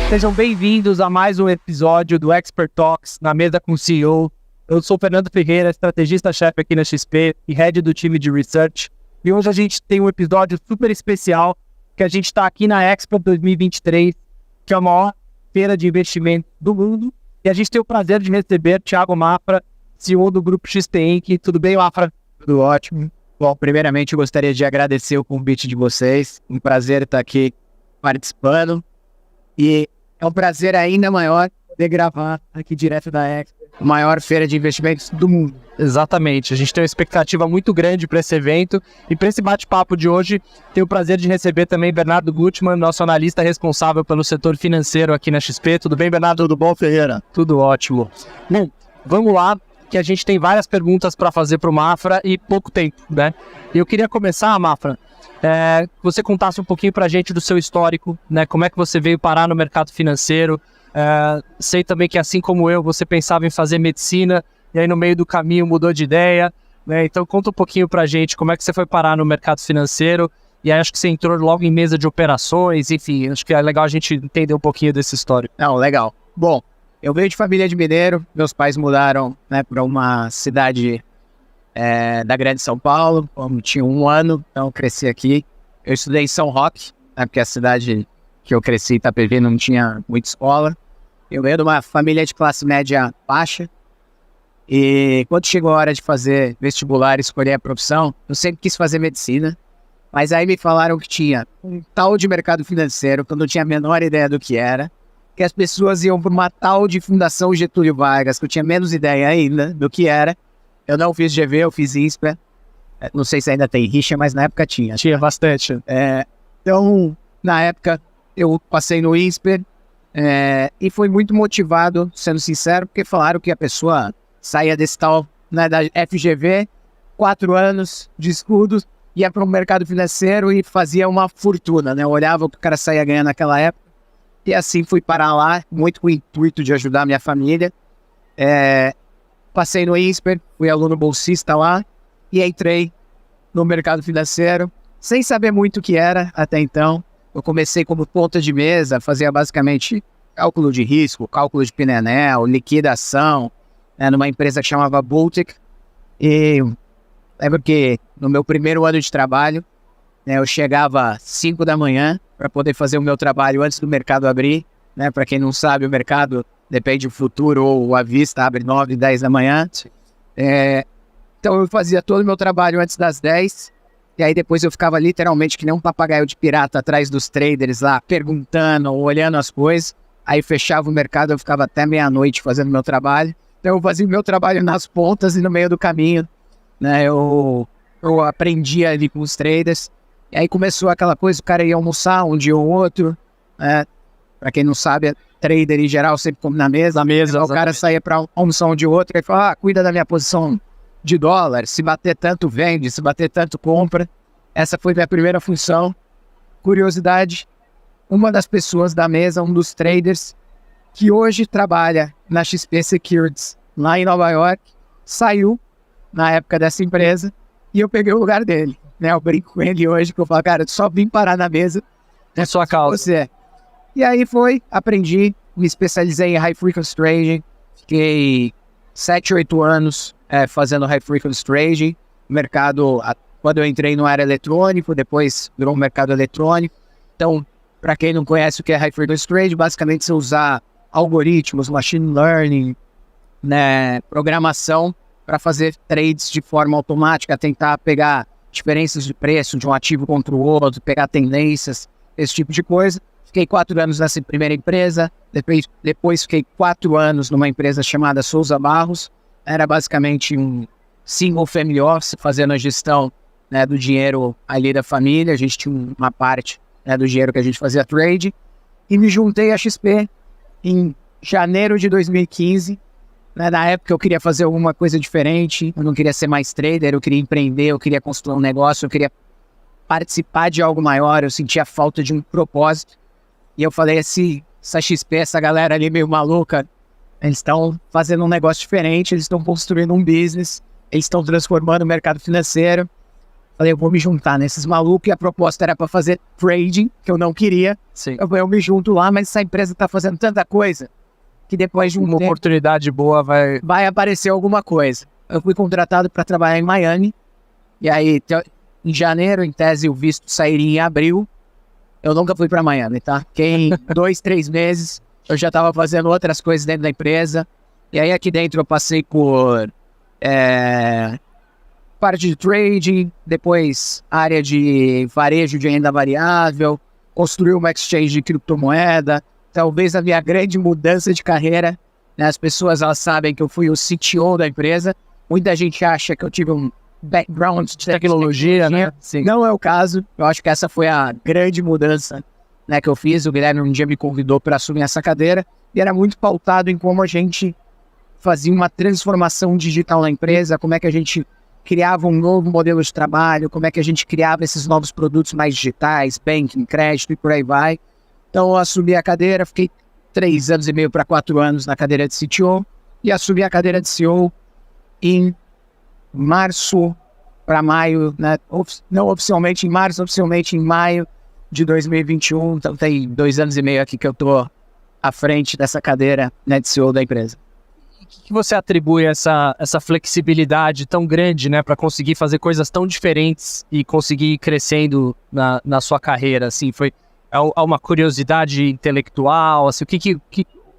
Sejam bem-vindos a mais um episódio do Expert Talks na mesa com o CEO. Eu sou o Fernando Ferreira, estrategista-chefe aqui na XP e head do time de Research. E hoje a gente tem um episódio super especial, que a gente está aqui na Expo 2023, que é a maior feira de investimento do mundo. E a gente tem o prazer de receber Thiago Maffra, CEO do Grupo XP Inc. Tudo bem, Maffra? Tudo ótimo. Bom, primeiramente eu gostaria de agradecer o convite de vocês. Um prazer estar aqui participando. E é um prazer ainda maior poder gravar aqui direto da Expo, a maior feira de investimentos do mundo. Exatamente, a gente tem uma expectativa muito grande para esse evento e para esse bate-papo de hoje, tenho o prazer de receber também Bernardo Gutmann, nosso analista responsável pelo setor financeiro aqui na XP. Tudo bem, Bernardo? Tudo bom, Ferreira? Tudo ótimo. Bom, vamos lá, que a gente tem várias perguntas para fazer para o Maffra e pouco tempo, né? Eu queria começar, Maffra, você contasse um pouquinho para a gente do seu histórico, né? Como é que você veio parar no mercado financeiro. Sei também que, assim como eu, você pensava em fazer medicina e aí no meio do caminho mudou de ideia, né? Então conta um pouquinho pra gente como é que você foi parar no mercado financeiro e aí acho que você entrou logo em mesa de operações, enfim, acho que é legal a gente entender um pouquinho desse histórico. Não, legal. Bom, eu venho de família de mineiro, meus pais mudaram, né, para uma cidade da Grande São Paulo, quando tinha 1 ano, então eu cresci aqui. Eu estudei em São Roque, né, porque a cidade que eu cresci, Itapevi, não tinha muita escola. Eu venho de uma família de classe média baixa. E quando chegou a hora de fazer vestibular e escolher a profissão, eu sempre quis fazer medicina. Mas aí me falaram que tinha um tal de mercado financeiro, que eu não tinha a menor ideia do que era. Que as pessoas iam para uma tal de Fundação Getúlio Vargas, que eu tinha menos ideia ainda do que era. Eu não fiz GV, eu fiz INSPER. Não sei se ainda tem rixa, mas na época tinha. Tinha bastante. Então, na época, eu passei no INSPER. E foi muito motivado, sendo sincero, porque falaram que a pessoa saía desse tal, né, da FGV, 4 anos de estudos, ia para o mercado financeiro e fazia uma fortuna, né? Eu olhava o que o cara saía ganhando naquela época. E assim fui parar lá, muito com o intuito de ajudar a minha família. Passei no INSPER, fui aluno bolsista lá e entrei no mercado financeiro, sem saber muito o que era até então. Eu comecei como ponta de mesa, fazia basicamente cálculo de risco, cálculo de PNL, liquidação, né, numa empresa que chamava Baltic. E lembro que no meu primeiro ano de trabalho, né, eu chegava às 5 da manhã para poder fazer o meu trabalho antes do mercado abrir. Né, para quem não sabe, o mercado, depende do futuro ou à vista, abre 9, 10 da manhã. Então eu fazia todo o meu trabalho antes das 10. E aí depois eu ficava literalmente que nem um papagaio de pirata atrás dos traders lá, perguntando, olhando as coisas. Aí fechava o mercado, eu ficava até meia-noite fazendo meu trabalho. Então eu fazia o meu trabalho nas pontas e no meio do caminho, né? Eu aprendia ali com os traders. E aí começou aquela coisa, o cara ia almoçar um dia ou outro, né? Pra quem não sabe, trader em geral sempre come na mesa. O cara saía pra almoçar um dia ou outro e falava, cuida da minha posição de dólar, se bater tanto vende, se bater tanto compra. Essa foi minha primeira função. Curiosidade, uma das pessoas da mesa, um dos traders, que hoje trabalha na XP Securities, lá em Nova York, saiu na época dessa empresa e eu peguei o lugar dele. Né? Eu brinco com ele hoje, que eu falo, cara, eu só vim parar na mesa. É sua causa. Você. E aí aprendi, me especializei em High Frequency Trading, fiquei 7, 8 anos fazendo High Frequency Trading. O mercado, quando eu entrei, não era eletrônico, depois virou um mercado eletrônico. Então, para quem não conhece o que é High Frequency Trading, basicamente você usar algoritmos, machine learning, né, programação para fazer trades de forma automática, tentar pegar diferenças de preço de um ativo contra o outro, pegar tendências, esse tipo de coisa. Fiquei 4 anos nessa primeira empresa, depois fiquei 4 anos numa empresa chamada Souza Barros. Era basicamente um single family office, fazendo a gestão, né, do dinheiro ali da família. A gente tinha uma parte, né, do dinheiro que a gente fazia trade. E me juntei à XP em janeiro de 2015. Né, na época eu queria fazer alguma coisa diferente, eu não queria ser mais trader, eu queria empreender, eu queria construir um negócio, eu queria participar de algo maior, eu sentia falta de um propósito. E eu falei, essa XP, essa galera ali meio maluca, eles estão fazendo um negócio diferente, eles estão construindo um business, eles estão transformando o mercado financeiro. Falei, eu vou me juntar nesses malucos, e a proposta era para fazer trading, que eu não queria. Sim. Eu me junto lá, mas essa empresa tá fazendo tanta coisa que depois de Uma tempo oportunidade boa vai aparecer alguma coisa. Eu fui contratado para trabalhar em Miami, e aí em janeiro, em tese, o visto sairia em abril. Eu nunca fui para Miami, tá? Fiquei 2, 3 meses, eu já estava fazendo outras coisas dentro da empresa. E aí aqui dentro eu passei por parte de trading, depois área de varejo de renda variável, construir uma exchange de criptomoeda. Talvez a minha grande mudança de carreira, né? As pessoas elas sabem que eu fui o CTO da empresa. Muita gente acha que eu tive um background de tecnologia, né? Sim. Não é o caso. Eu acho que essa foi a grande mudança, né, que eu fiz. O Guilherme um dia me convidou para assumir essa cadeira e era muito pautado em como a gente fazia uma transformação digital na empresa, como é que a gente criava um novo modelo de trabalho, como é que a gente criava esses novos produtos mais digitais, banking, crédito e por aí vai. Então eu assumi a cadeira, fiquei 3 anos e meio para 4 anos na cadeira de CTO e assumi a cadeira de CEO em março para maio, né? Não oficialmente em março, oficialmente em maio de 2021. Então tem 2 anos e meio aqui que eu estou à frente dessa cadeira, né, de CEO da empresa. O que você atribui essa flexibilidade tão grande, né, para conseguir fazer coisas tão diferentes e conseguir ir crescendo na sua carreira? Assim, foi uma curiosidade intelectual, assim,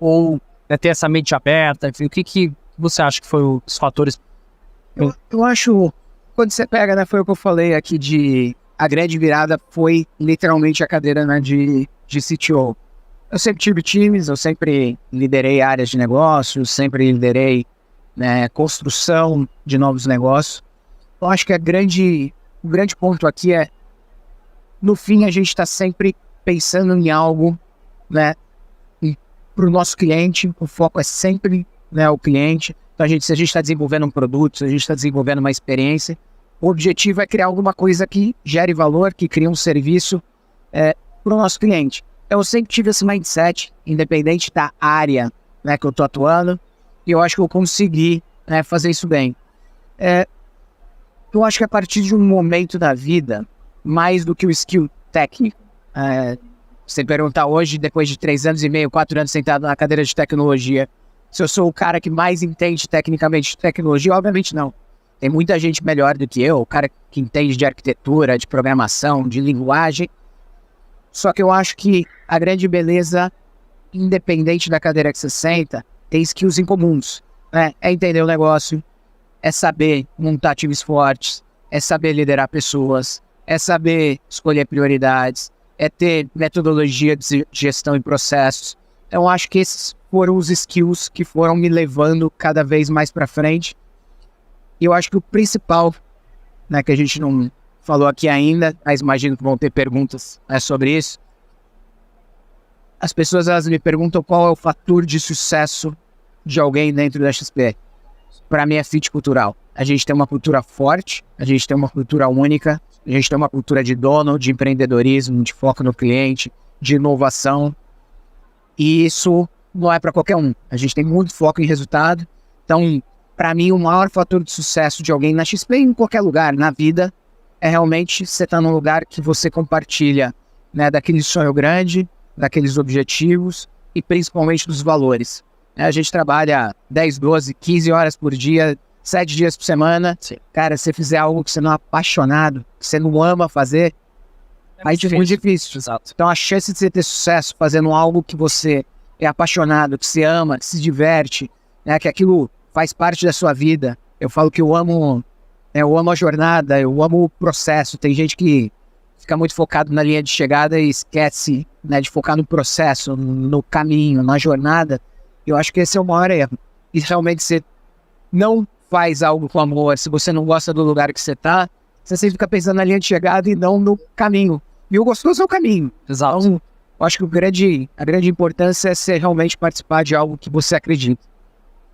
ou né, ter essa mente aberta, enfim, o que você acha que foram os fatores? Eu acho, quando você pega, né, foi o que eu falei aqui a grande virada foi literalmente a cadeira, né, de CTO. Eu sempre tive times, eu sempre liderei áreas de negócios, sempre liderei, né, construção de novos negócios. Eu acho que o grande ponto aqui é, no fim, a gente está sempre pensando em algo, né, para o nosso cliente. O foco é sempre, né, o cliente. Então, se a gente está desenvolvendo um produto, se a gente está desenvolvendo uma experiência, o objetivo é criar alguma coisa que gere valor, que crie um serviço para o nosso cliente. Eu sempre tive esse mindset, independente da área, né, que eu estou atuando, e eu acho que eu consegui, né, fazer isso bem. Eu acho que a partir de um momento da vida, mais do que o skill técnico, você perguntar hoje, depois de 3 anos e meio, 4 anos sentado na cadeira de tecnologia, se eu sou o cara que mais entende tecnicamente de tecnologia, obviamente não. Tem muita gente melhor do que eu, o cara que entende de arquitetura, de programação, de linguagem. Só que eu acho que a grande beleza, independente da cadeira que você senta, tem skills em comuns, né? É entender o negócio, é saber montar times fortes, é saber liderar pessoas, é saber escolher prioridades, é ter metodologia de gestão e processos. Então, eu acho que esses foram os skills que foram me levando cada vez mais para frente. E eu acho que o principal, né, que a gente não falou aqui ainda, mas imagino que vão ter perguntas, né, sobre isso. As pessoas elas me perguntam qual é o fator de sucesso de alguém dentro da XP. Para mim é fit cultural. A gente tem uma cultura forte, a gente tem uma cultura única, a gente tem uma cultura de dono, de empreendedorismo, de foco no cliente, de inovação. E isso não é para qualquer um. A gente tem muito foco em resultado. Então, para mim, o maior fator de sucesso de alguém na XP, em qualquer lugar, na vida, é realmente você estar num lugar que você compartilha, né, daquele sonho grande, daqueles objetivos e principalmente dos valores. A gente trabalha 10, 12, 15 horas por dia, 7 dias por semana. Sim. Cara, se você fizer algo que você não é apaixonado, que você não ama fazer, aí é muito difícil. Exato. Então a chance de você ter sucesso fazendo algo que você é apaixonado, que você ama, que se diverte, né, que aquilo faz parte da sua vida. Eu falo que eu amo a jornada, eu amo o processo. Tem gente que fica muito focado na linha de chegada e esquece, né, de focar no processo, no caminho, na jornada. Eu acho que esse é o maior erro. E realmente você não faz algo com amor, se você não gosta do lugar que você tá, você sempre fica pensando na linha de chegada e não no caminho. E o gostoso é o caminho. Exato. Então, eu acho que a grande importância é você realmente participar de algo que você acredita.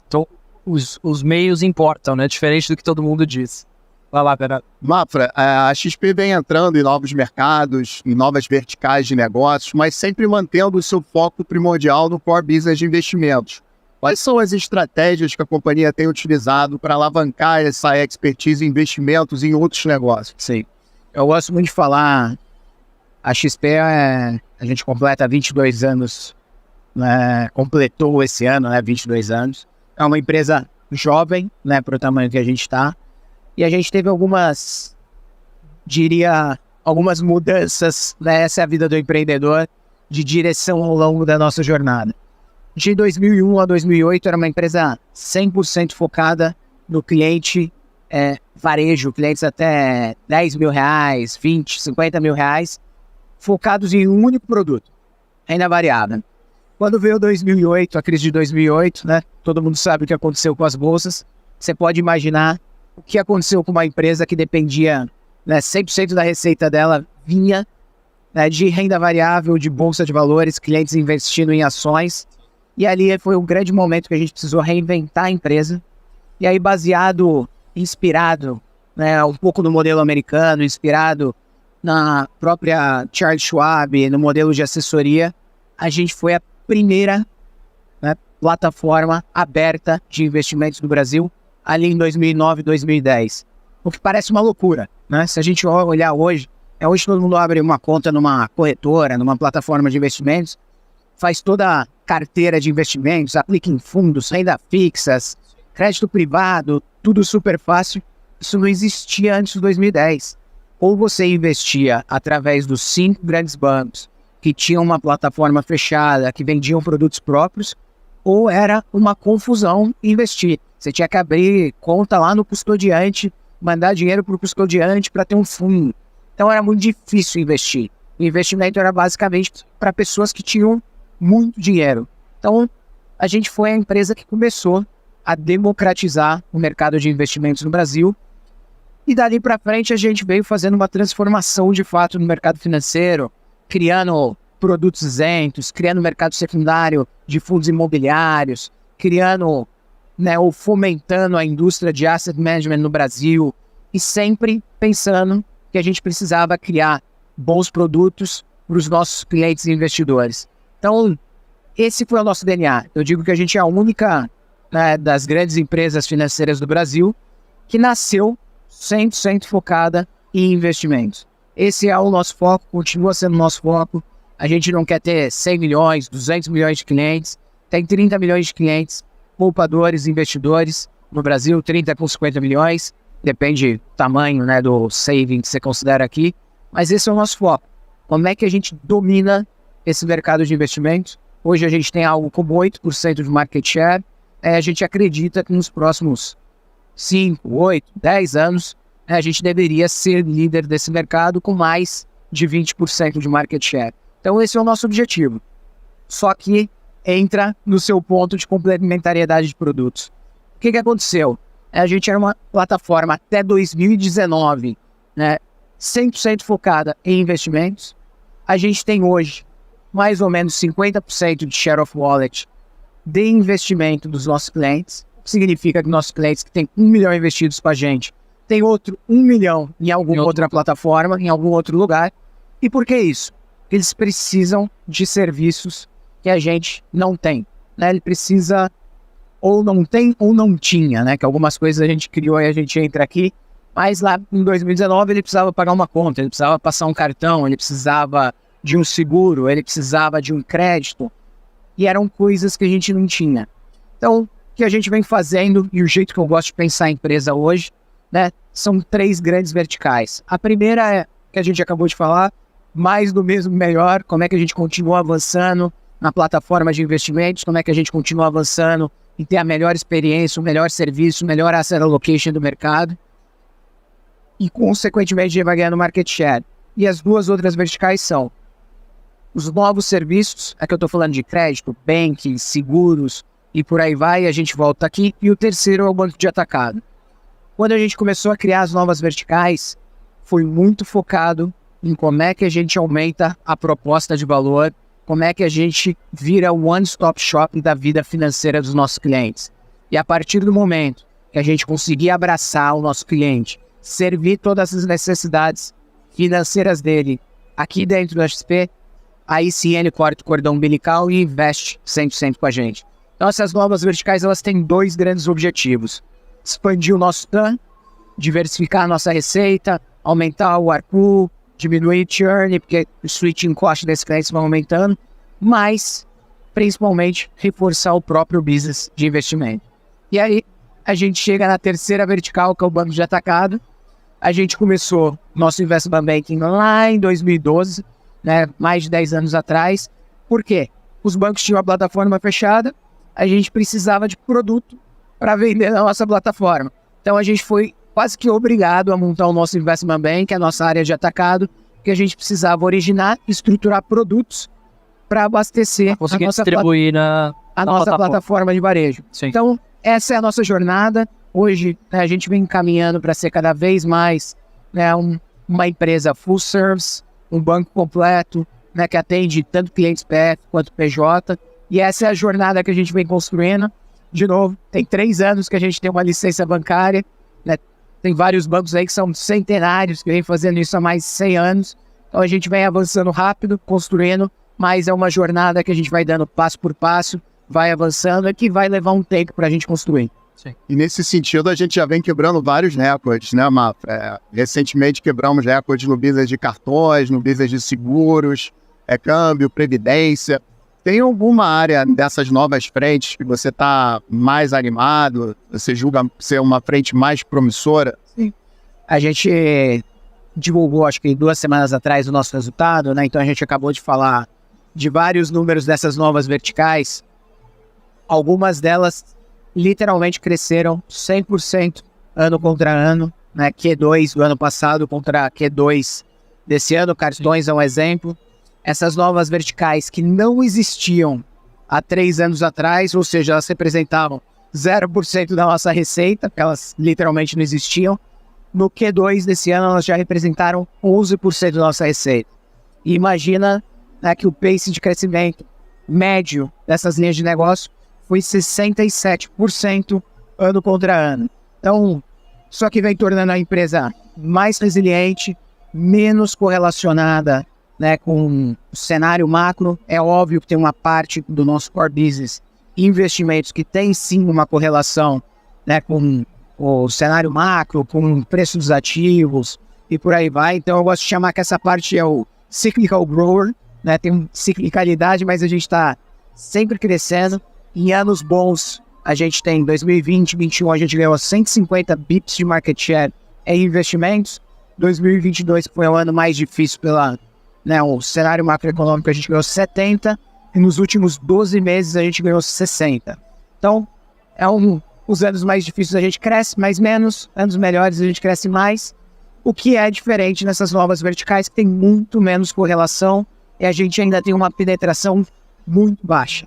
Então, os meios importam, né? Diferente do que todo mundo diz. Vai lá, Bernardo. Mafra, a XP vem entrando em novos mercados, em novas verticais de negócios, mas sempre mantendo o seu foco primordial no core business de investimentos. Quais são as estratégias que a companhia tem utilizado para alavancar essa expertise em investimentos em outros negócios? Sim. Eu gosto muito de falar, a XP, a gente completa 22 anos, né, completou esse ano, né, 22 anos. É uma empresa jovem, né, para o tamanho que a gente está. E a gente teve algumas mudanças, né, essa é a vida do empreendedor, de direção ao longo da nossa jornada. De 2001 a 2008 era uma empresa 100% focada no cliente varejo, clientes até 10 mil reais, 20, 50 mil reais, focados em um único produto, renda variável. Quando veio 2008, a crise de 2008, né, todo mundo sabe o que aconteceu com as bolsas, você pode imaginar o que aconteceu com uma empresa que dependia, né, 100% da receita dela vinha, né, de renda variável, de bolsa de valores, clientes investindo em ações. E ali foi um grande momento que a gente precisou reinventar a empresa. E aí, inspirado, né, um pouco no modelo americano, inspirado na própria Charles Schwab, no modelo de assessoria, a gente foi a primeira, né, plataforma aberta de investimentos no Brasil, ali em 2009, 2010. O que parece uma loucura, né? Se a gente olhar hoje todo mundo abre uma conta numa corretora, numa plataforma de investimentos, faz toda a carteira de investimentos, aplica em fundos, renda fixas, crédito privado, tudo super fácil. Isso não existia antes de 2010. Ou você investia através dos 5 grandes bancos, que tinham uma plataforma fechada, que vendiam produtos próprios, ou era uma confusão investir. Você tinha que abrir conta lá no custodiante, mandar dinheiro para o custodiante para ter um fundo. Então era muito difícil investir. O investimento era basicamente para pessoas que tinham muito dinheiro. Então a gente foi a empresa que começou a democratizar o mercado de investimentos no Brasil. E dali para frente a gente veio fazendo uma transformação de fato no mercado financeiro, criando produtos isentos, criando mercado secundário de fundos imobiliários, criando, né, ou fomentando a indústria de asset management no Brasil, e sempre pensando que a gente precisava criar bons produtos para os nossos clientes e investidores. Então, esse foi o nosso DNA. Eu digo que a gente é a única, né, das grandes empresas financeiras do Brasil que nasceu 100% focada em investimentos. Esse é o nosso foco, continua sendo o nosso foco. A gente não quer ter 100 milhões, 200 milhões de clientes. Tem 30 milhões de clientes, poupadores, investidores no Brasil, 30 com 50 milhões. Depende do tamanho, né, do saving que você considera aqui. Mas esse é o nosso foco. Como é que a gente domina esse mercado de investimentos? Hoje a gente tem algo como 8% de market share. A gente acredita que nos próximos 5, 8, 10 anos, a gente deveria ser líder desse mercado com mais de 20% de market share. Então esse é o nosso objetivo. Só que entra no seu ponto de complementariedade de produtos. O que aconteceu? A gente era uma plataforma até 2019, né, 100% focada em investimentos. A gente tem hoje mais ou menos 50% de share of wallet de investimento dos nossos clientes. Significa que nossos clientes que têm 1 milhão investidos com a gente, tem outro 1 milhão em alguma outra plataforma, em algum outro lugar. E por que isso? Porque eles precisam de serviços que a gente não tem, né? Ele precisa, ou não tem, ou não tinha, né? Que algumas coisas a gente criou e a gente entra aqui, mas lá em 2019 ele precisava pagar uma conta, ele precisava passar um cartão, ele precisava de um seguro, ele precisava de um crédito, e eram coisas que a gente não tinha. Então, o que a gente vem fazendo, e o jeito que eu gosto de pensar a empresa hoje, né, são 3 grandes verticais. A primeira é, que a gente acabou de falar, mais do mesmo melhor, como é que a gente continua avançando na plataforma de investimentos, como é que a gente continua avançando em ter a melhor experiência, o melhor serviço, o melhor asset allocation do mercado, e consequentemente a gente vai ganhar no market share. E as 2 outras verticais são os novos serviços, aqui eu estou falando de crédito, banking, seguros, e por aí vai, a gente volta aqui. E o terceiro é o banco de atacado. Quando a gente começou a criar as novas verticais, foi muito focado em como é que a gente aumenta a proposta de valor, como é que a gente vira o one-stop shop da vida financeira dos nossos clientes. E a partir do momento que a gente conseguir abraçar o nosso cliente, servir todas as necessidades financeiras dele aqui dentro da XP, aí sim ele corta o cordão umbilical e investe 100% com a gente. Então essas novas verticais, elas têm 2 grandes objetivos. Expandir o nosso TAM, diversificar a nossa receita, aumentar o ARPU, diminuir o churn, porque o switching cost desses clientes vão aumentando, mas principalmente reforçar o próprio business de investimento. E aí a gente chega na terceira vertical, que é o banco de atacado. A gente começou nosso investment banking lá em 2012, né, mais de 10 anos atrás. Por quê? Os bancos tinham a plataforma fechada, a gente precisava de produto para vender na nossa plataforma. Então a gente foi quase que obrigado a montar o nosso investment bank, a nossa área de atacado, que a gente precisava originar e estruturar produtos para abastecer Conseguir a nossa, distribuir na nossa plataforma de varejo. Sim. Então, essa é a nossa jornada. Hoje, né, a gente vem caminhando para ser cada vez mais, né, uma empresa full service, um banco completo, né, que atende tanto clientes PF quanto PJ. E essa é a jornada que a gente vem construindo. De novo, tem 3 anos que a gente tem uma licença bancária, né? Tem vários bancos aí que são centenários, que vem fazendo isso há mais de 100 anos. Então a gente vem avançando rápido, construindo, mas é uma jornada que a gente vai dando passo por passo, vai avançando e que vai levar um tempo para a gente construir. Sim. E nesse sentido a gente já vem quebrando vários recordes, né, Mafra? Recentemente quebramos recordes no business de cartões, no business de seguros, câmbio, previdência. Tem alguma área dessas novas frentes que você está mais animado? Você julga ser uma frente mais promissora? Sim. A gente divulgou, acho que 2 semanas atrás, o nosso resultado, né? Então a gente acabou de falar de vários números dessas novas verticais. Algumas delas literalmente cresceram 100% ano contra ano, né? Q2 do ano passado contra Q2 desse ano. Cartões é um exemplo. Essas novas verticais que não existiam há 3 anos atrás, ou seja, elas representavam 0% da nossa receita, elas literalmente não existiam. No Q2 desse ano, elas já representaram 11% da nossa receita. E imagina, né, que o pace de crescimento médio dessas linhas de negócio foi 67% ano contra ano. Então, isso aqui vem tornando a empresa mais resiliente, menos correlacionada, né, com o cenário macro. É óbvio que tem uma parte do nosso core business, investimentos, que tem sim uma correlação, né, com o cenário macro, com o preço dos ativos e por aí vai. Então eu gosto de chamar que essa parte é o cyclical grower, né, tem ciclicalidade, mas a gente está sempre crescendo. Em anos bons, a gente tem 2020, 2021, a gente ganhou 150 bips de market share em investimentos. 2022 foi o ano mais difícil o cenário macroeconômico, a gente ganhou 70, e nos últimos 12 meses a gente ganhou 60. Então, os anos mais difíceis a gente cresce mais menos, anos melhores a gente cresce mais, o que é diferente nessas novas verticais, que tem muito menos correlação, e a gente ainda tem uma penetração muito baixa.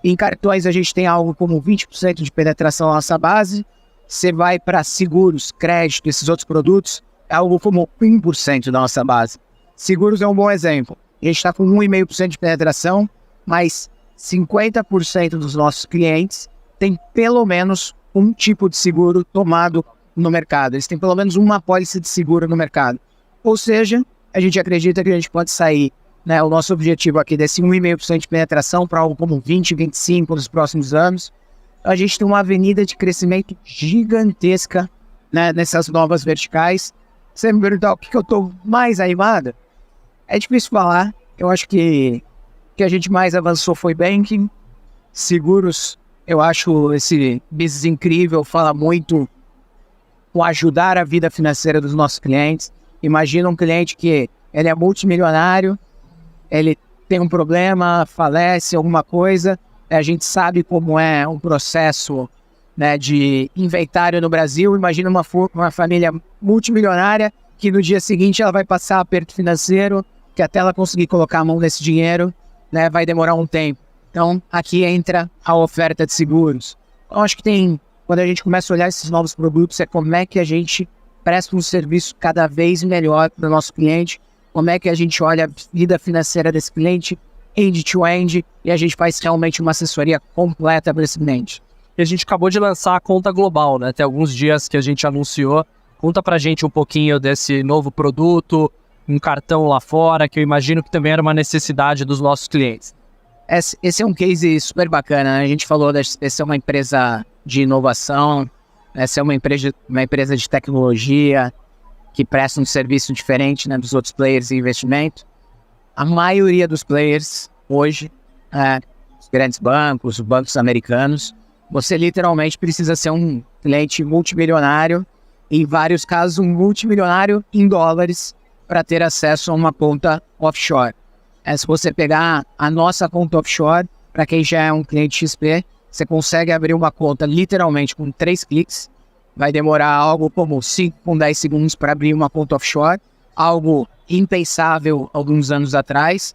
Em cartões a gente tem algo como 20% de penetração na nossa base. Você vai para seguros, crédito, esses outros produtos, é algo como 1% da nossa base. Seguros é um bom exemplo. A gente está com 1,5% de penetração, mas 50% dos nossos clientes têm pelo menos um tipo de seguro tomado no mercado. Eles têm pelo menos uma apólice de seguro no mercado. Ou seja, a gente acredita que a gente pode sair, né, o nosso objetivo aqui desse 1,5% de penetração para algo como 20, 25 nos próximos anos. A gente tem uma avenida de crescimento gigantesca, né, nessas novas verticais. Você me perguntar o que eu estou mais animado? É difícil falar. Eu acho que o que a gente mais avançou foi banking. Seguros, eu acho esse business incrível, fala muito com ajudar a vida financeira dos nossos clientes. Imagina um cliente que ele é multimilionário, ele tem um problema, falece, alguma coisa. A gente sabe como é um processo, né, de inventário no Brasil. Imagina uma família multimilionária que no dia seguinte ela vai passar aperto financeiro, que até ela conseguir colocar a mão nesse dinheiro, né, vai demorar um tempo. Então, aqui entra a oferta de seguros. Eu acho que quando a gente começa a olhar esses novos produtos, é como é que a gente presta um serviço cada vez melhor para o nosso cliente, como é que a gente olha a vida financeira desse cliente, end-to-end, e a gente faz realmente uma assessoria completa para esse cliente. E a gente acabou de lançar a conta global, né? Tem alguns dias que a gente anunciou. Conta pra gente um pouquinho desse novo produto, um cartão lá fora, que eu imagino que também era uma necessidade dos nossos clientes. Esse é um case super bacana, né? A gente falou da XP ser uma empresa de inovação, essa é uma empresa de tecnologia, que prestam um serviço diferente, né, dos outros players de investimento. A maioria dos players hoje, os grandes bancos, os bancos americanos, você literalmente precisa ser um cliente multimilionário, em vários casos um multimilionário em dólares, para ter acesso a uma conta offshore. Se você pegar a nossa conta offshore, para quem já é um cliente XP, você consegue abrir uma conta literalmente com 3 cliques. Vai demorar algo como 5 com 10 segundos para abrir uma conta offshore, algo impensável alguns anos atrás,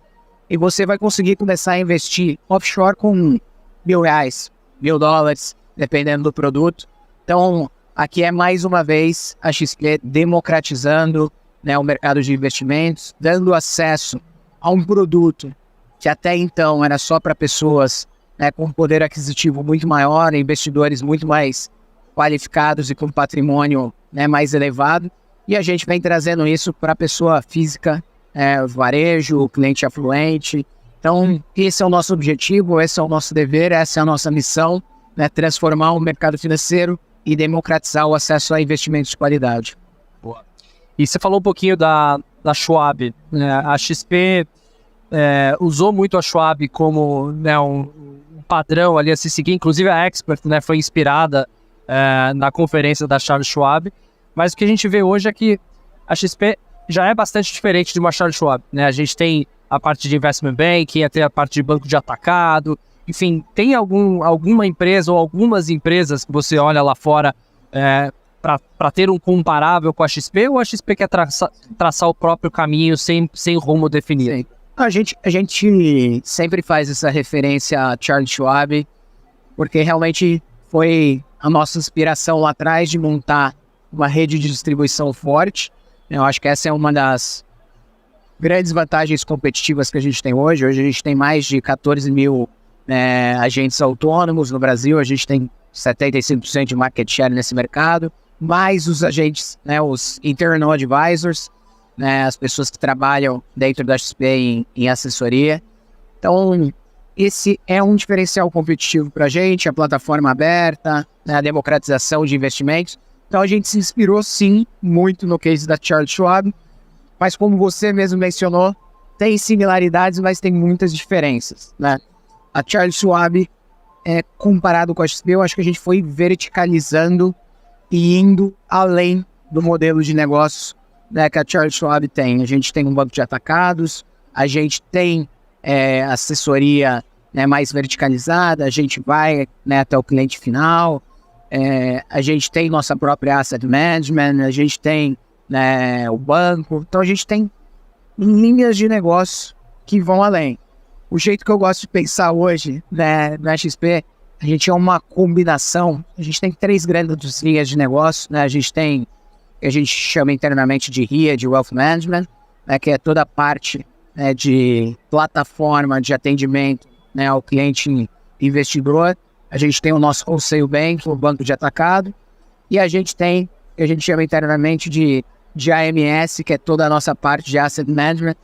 e você vai conseguir começar a investir offshore com R$1.000, $1.000, dependendo do produto. Então, aqui é mais uma vez a XP democratizando, né, o mercado de investimentos, dando acesso a um produto que até então era só para pessoas, né, com poder aquisitivo muito maior, investidores muito mais qualificados e com patrimônio, né, mais elevado. E a gente vem trazendo isso para a pessoa física, varejo, cliente afluente. Então, esse é o nosso objetivo, esse é o nosso dever, essa é a nossa missão, né, transformar o mercado financeiro e democratizar o acesso a investimentos de qualidade. Boa. E você falou um pouquinho da Schwab, né? A XP usou muito a Schwab como, né, um padrão ali a se seguir, inclusive a Expert, né, foi inspirada na conferência da Charles Schwab, mas o que a gente vê hoje é que a XP já é bastante diferente de uma Charles Schwab, né? A gente tem a parte de investment banking, até a parte de banco de atacado, enfim, tem alguma empresa ou algumas empresas que você olha lá fora para ter um comparável com a XP, ou a XP quer traçar o próprio caminho sem rumo definido? Sim. A gente sempre faz essa referência a Charles Schwab, porque realmente foi a nossa inspiração lá atrás de montar uma rede de distribuição forte. Eu acho que essa é uma das grandes vantagens competitivas que a gente tem hoje. Hoje a gente tem mais de 14 mil agentes autônomos no Brasil, a gente tem 75% de market share nesse mercado, mais os agentes, né, os internal advisors, né, as pessoas que trabalham dentro da XP em assessoria. Então, esse é um diferencial competitivo para a gente, a plataforma aberta, né, a democratização de investimentos. Então, a gente se inspirou, sim, muito no case da Charles Schwab, mas como você mesmo mencionou, tem similaridades, mas tem muitas diferenças, né? A Charles Schwab, comparado com a XP, eu acho que a gente foi verticalizando e indo além do modelo de negócio, né, que a Charles Schwab tem. A gente tem um banco de atacados, a gente tem assessoria, né, mais verticalizada, a gente vai, né, até o cliente final, a gente tem nossa própria asset management, a gente tem, né, o banco. Então a gente tem linhas de negócio que vão além. O jeito que eu gosto de pensar hoje, né, na XP, a gente é uma combinação. A gente tem 3 grandes linhas de negócio, né? A gente tem, a gente chama internamente de RIA, de Wealth Management, né, que é toda a parte, né, de plataforma de atendimento, né, ao cliente investidor. A gente tem o nosso Wholesale Bank, o banco de atacado, e a gente tem, que a gente chama internamente de AMS, que é toda a nossa parte de Asset Management.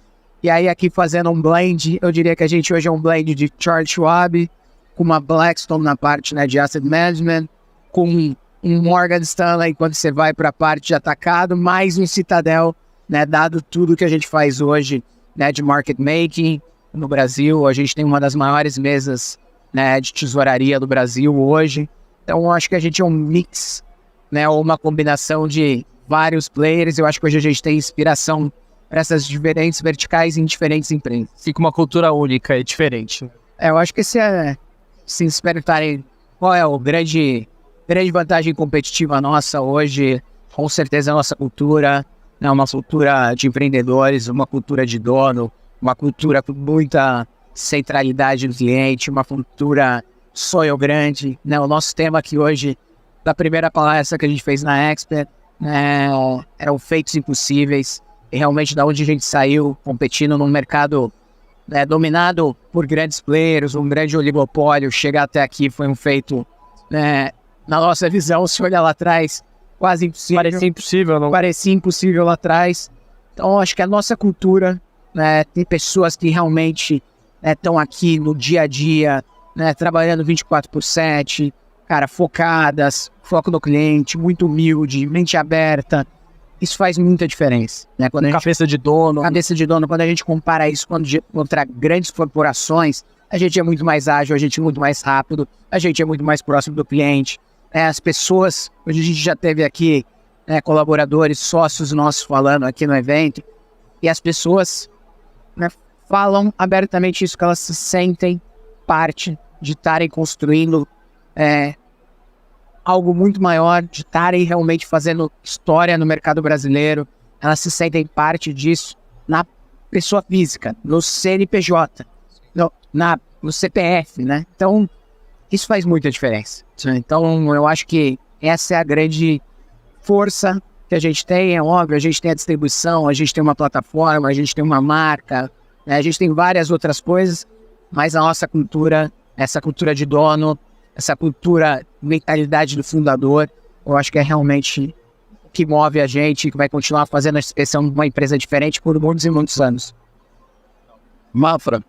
E aí aqui fazendo um blend, eu diria que a gente hoje é um blend de Charles Schwab, com uma Blackstone na parte, né, de Asset Management, com um Morgan Stanley quando você vai para a parte de atacado, mais um Citadel, né, dado tudo que a gente faz hoje, né, de market making no Brasil. A gente tem uma das maiores mesas, né, de tesouraria do Brasil hoje. Então eu acho que a gente é um mix, né, ou uma combinação de vários players. Eu acho que hoje a gente tem inspiração para essas diferentes verticais em diferentes empresas. Fica uma cultura única e diferente. Eu acho que esse se perguntarem qual é o grande vantagem competitiva nossa hoje, com certeza a nossa cultura, né, uma cultura de empreendedores, uma cultura de dono, uma cultura com muita centralidade no cliente, uma cultura sonho grande, né? O nosso tema aqui hoje, da primeira palestra que a gente fez na Expert, né, eram feitos impossíveis. E realmente da onde a gente saiu competindo num mercado, né, dominado por grandes players, um grande oligopólio, chegar até aqui foi um feito, né, na nossa visão, se olhar lá atrás, quase impossível. Parecia impossível, não? Parecia impossível lá atrás. Então acho que a nossa cultura, né, tem pessoas que realmente estão aqui no dia a dia, né, trabalhando 24/7, cara, focadas, foco no cliente, muito humilde, mente aberta. Isso faz muita diferença, né? Quando a gente, Cabeça de dono. quando a gente compara isso contra grandes corporações, a gente é muito mais ágil, a gente é muito mais rápido, a gente é muito mais próximo do cliente. As pessoas, hoje a gente já teve aqui colaboradores, sócios nossos falando aqui no evento, e as pessoas, né, falam abertamente isso, que elas se sentem parte de estarem construindo algo muito maior, de estarem realmente fazendo história no mercado brasileiro. Elas se sentem parte disso na pessoa física, no CNPJ, no CPF, né? Então, isso faz muita diferença. Então, eu acho que essa é a grande força que a gente tem. É óbvio, a gente tem a distribuição, a gente tem uma plataforma, a gente tem uma marca, né? A gente tem várias outras coisas, mas a nossa cultura, essa cultura de dono, essa cultura, mentalidade do fundador, eu acho que é realmente o que move a gente, que vai continuar fazendo a expressão de uma empresa diferente por muitos e muitos anos. Mafra,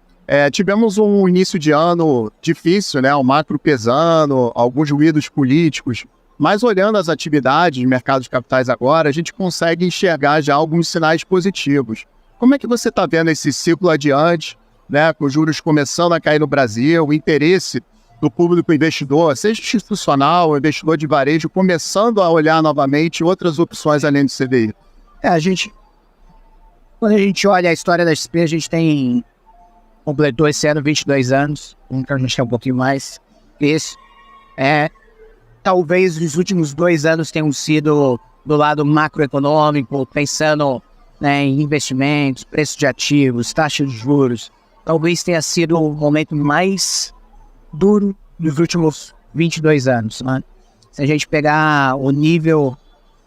tivemos um início de ano difícil, né? O macro pesando, alguns ruídos políticos, mas olhando as atividades de mercado de capitais agora, a gente consegue enxergar já alguns sinais positivos. Como é que você está vendo esse ciclo adiante, né? Com os juros começando a cair no Brasil, o interesse do público investidor, seja institucional, investidor de varejo, começando a olhar novamente outras opções além do CDI? Quando a gente olha a história da XP, a gente completou esse ano 22 anos, então a gente é um pouquinho mais. Isso. Talvez os últimos 2 anos tenham sido do lado macroeconômico, pensando, né, em investimentos, preço de ativos, taxa de juros. Talvez tenha sido o momento mais duro dos últimos 22 anos, né? Se a gente pegar o nível,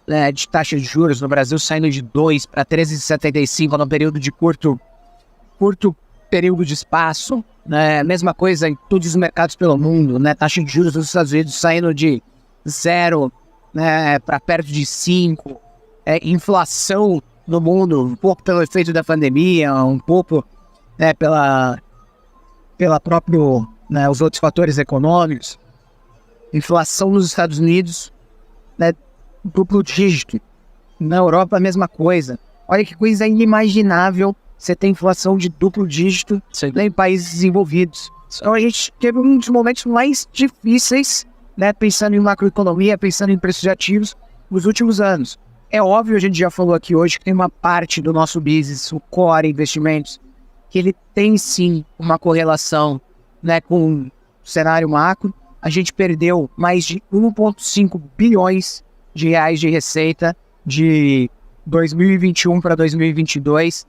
né, de taxa de juros no Brasil saindo de 2 para 13,75 num período de curto período de espaço, né? Mesma coisa em todos os mercados pelo mundo, né? Taxa de juros nos Estados Unidos saindo de 0, né, para perto de 5, inflação no mundo, um pouco pelo efeito da pandemia, um pouco, né, pela próprio, né, os outros fatores econômicos. Inflação nos Estados Unidos, né, duplo dígito. Na Europa a mesma coisa. Olha que coisa inimaginável você ter inflação de duplo dígito, né, em países desenvolvidos. Então a gente teve um dos momentos mais difíceis, né, pensando em macroeconomia, pensando em preços de ativos, nos últimos anos. É óbvio, a gente já falou aqui hoje, que tem uma parte do nosso business, o core investimentos, que ele tem sim uma correlação, né, com o cenário macro. A gente perdeu mais de 1,5 bilhões de reais de receita de 2021 para 2022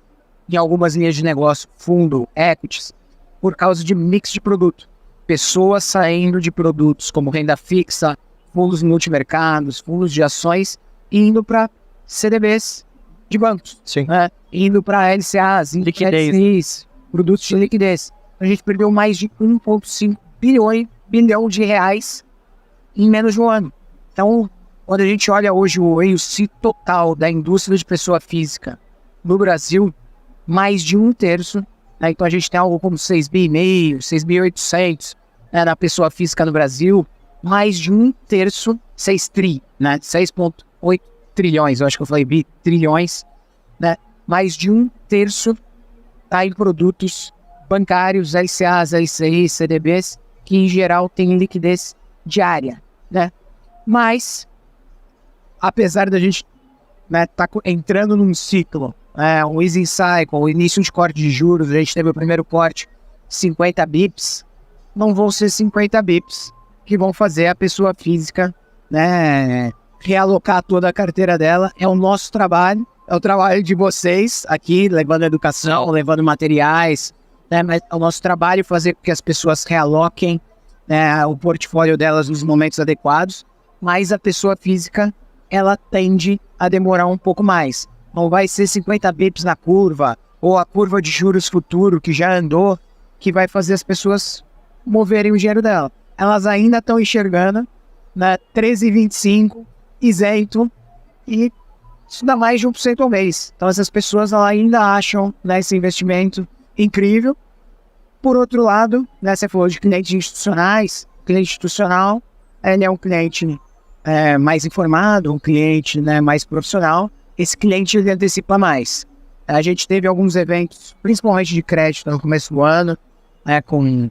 em algumas linhas de negócio, fundo, equities, por causa de mix de produto. Pessoas saindo de produtos como renda fixa, fundos multimercados, fundos de ações, e indo para CDBs de bancos. Sim. Né? Indo para LCAs, Liquidez. LCIs, produtos de liquidez. A gente perdeu mais de 1,5 bilhão de reais em menos de um ano. Então, quando a gente olha hoje o AUC total da indústria de pessoa física no Brasil, mais de 1/3, né? Então a gente tem algo como 6,5 bi, 6.800, né, na pessoa física no Brasil, mais de 1/3, 6,8 trilhões, eu acho que eu falei bi, trilhões, né? Mais de 1/3 tá em produtos bancários, LCAs, LCIs, CDBs, que em geral tem liquidez diária, né? Mas, apesar da gente, né, tá entrando num ciclo, um easing cycle, o início de corte de juros, a gente teve o primeiro corte, 50 bips, não vão ser 50 bips que vão fazer a pessoa física, né, realocar toda a carteira dela. É o nosso trabalho, é o trabalho de vocês aqui, levando educação, levando materiais, né, mas é o nosso trabalho fazer com que as pessoas realoquem, né, o portfólio delas nos momentos adequados, mas a pessoa física, ela tende a demorar um pouco mais. Não vai ser 50 bips na curva, ou a curva de juros futuro que já andou, que vai fazer as pessoas moverem o dinheiro dela. Elas ainda estão enxergando, né, 13,25, isento, e isso dá mais de 1% ao mês. Então essas pessoas ainda acham, né, esse investimento incrível. Por outro lado, né, você falou de clientes institucionais. O cliente institucional, ele é um cliente mais informado, um cliente, né, mais profissional. esse cliente ele antecipa mais. A gente teve alguns eventos, principalmente de crédito no começo do ano, né, com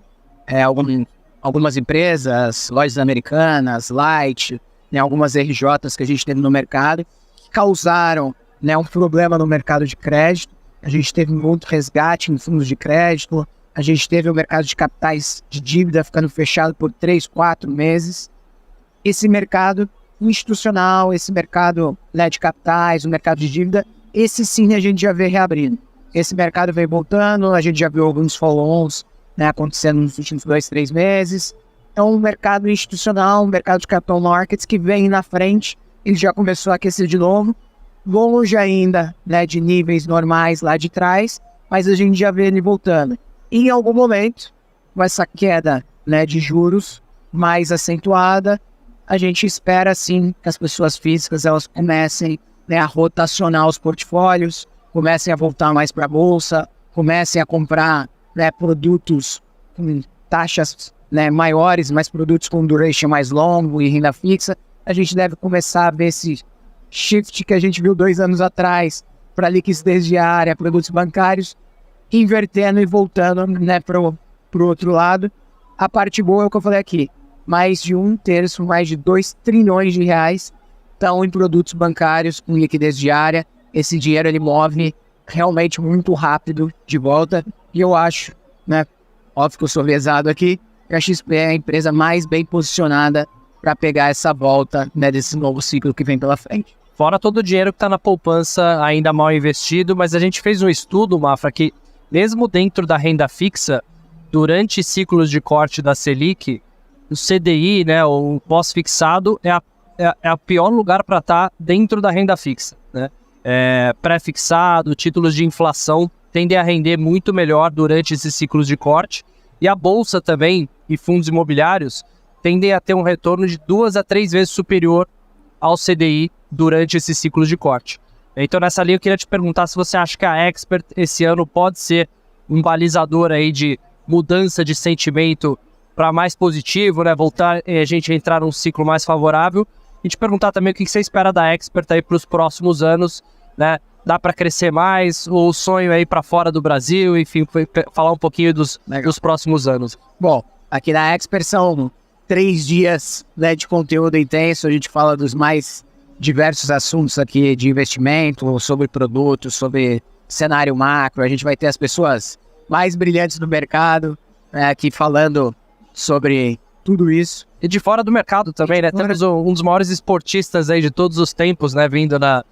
algumas empresas, lojas americanas, Light, né, algumas RJs que a gente teve no mercado, que causaram, né, um problema no mercado de crédito. A gente teve muito resgate em fundos de crédito, a gente teve o mercado de capitais de dívida ficando fechado por 3, 4 meses. Esse mercado institucional, esse mercado, né, de capitais, o mercado de dívida, esse sim a gente já vê reabrindo. Esse mercado vem voltando, a gente já viu alguns follow-ons, né, acontecendo nos últimos 2, 3 meses. Então, o mercado institucional, o mercado de capital markets que vem na frente, ele já começou a aquecer de novo, longe ainda, né, de níveis normais lá de trás, mas a gente já vê ele voltando. E em algum momento, com essa queda, né, de juros mais acentuada, a gente espera sim que as pessoas físicas elas comecem, né, a rotacionar os portfólios, comecem a voltar mais para a bolsa, comecem a comprar, né, produtos com taxas, né, maiores, mas produtos com duration mais longo e renda fixa. A gente deve começar a ver esse shift que a gente viu 2 anos atrás para liquidez diária, produtos bancários, invertendo e voltando, né, para o outro lado. A parte boa é o que eu falei aqui, mais de 1/3, mais de 2 trilhões de reais estão em produtos bancários com liquidez diária. Esse dinheiro ele move realmente muito rápido de volta, e eu acho, né, óbvio que eu sou lesado aqui, que a XP é a empresa mais bem posicionada para pegar essa volta, né, desse novo ciclo que vem pela frente. Fora todo o dinheiro que está na poupança ainda mal investido, mas a gente fez um estudo, Mafra, que mesmo dentro da renda fixa, durante ciclos de corte da Selic, o CDI, né, o pós-fixado, é o pior lugar para estar dentro da renda fixa, né? Pré-fixado, títulos de inflação tendem a render muito melhor durante esses ciclos de corte, e a bolsa também e fundos imobiliários tendem a ter um retorno de 2 a 3 vezes superior ao CDI durante esses ciclos de corte. Então, nessa linha, eu queria te perguntar se você acha que a Expert esse ano pode ser um balizador aí de mudança de sentimento para mais positivo, né? Voltar a gente entrar num ciclo mais favorável. E te perguntar também o que você espera da Expert aí para os próximos anos, né? Dá para crescer mais? O sonho aí para fora do Brasil? Enfim, falar um pouquinho dos próximos anos. Bom, aqui na Expert são 3 dias, né, de conteúdo intenso. A gente fala dos mais diversos assuntos aqui de investimento, sobre produtos, sobre cenário macro. A gente vai ter as pessoas mais brilhantes do mercado, aqui falando sobre tudo isso. E de fora do mercado também, né? Temos um dos maiores esportistas aí de todos os tempos, né? Vindo na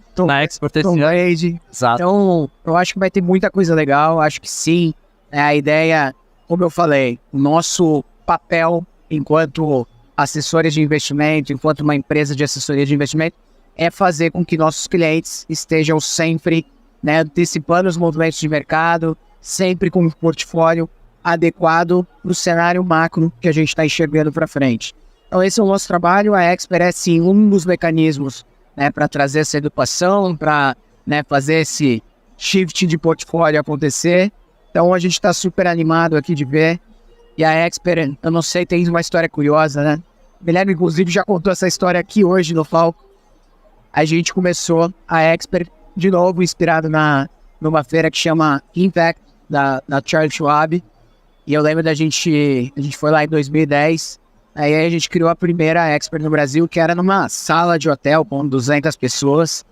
Expert esse ano. Exato. Então, eu acho que vai ter muita coisa legal. Acho que sim. A ideia, como eu falei, o nosso papel enquanto assessores de investimento, enquanto uma empresa de assessoria de investimento, é fazer com que nossos clientes estejam sempre, né, antecipando os movimentos de mercado, sempre com um portfólio adequado para o cenário macro que a gente está enxergando para frente. Então esse é o nosso trabalho. A Expert é sim um dos mecanismos, né, para trazer essa educação, para, né, fazer esse shift de portfólio acontecer. Então a gente está super animado aqui de ver. E a Expert, eu não sei, tem uma história curiosa, né? O Guilherme, inclusive, já contou essa história aqui hoje no Falco. A gente começou a Expert de novo, inspirado numa feira que chama Impact, da Charles Schwab. E eu lembro a gente foi lá em 2010, aí a gente criou a primeira Expert no Brasil, que era numa sala de hotel com 200 pessoas.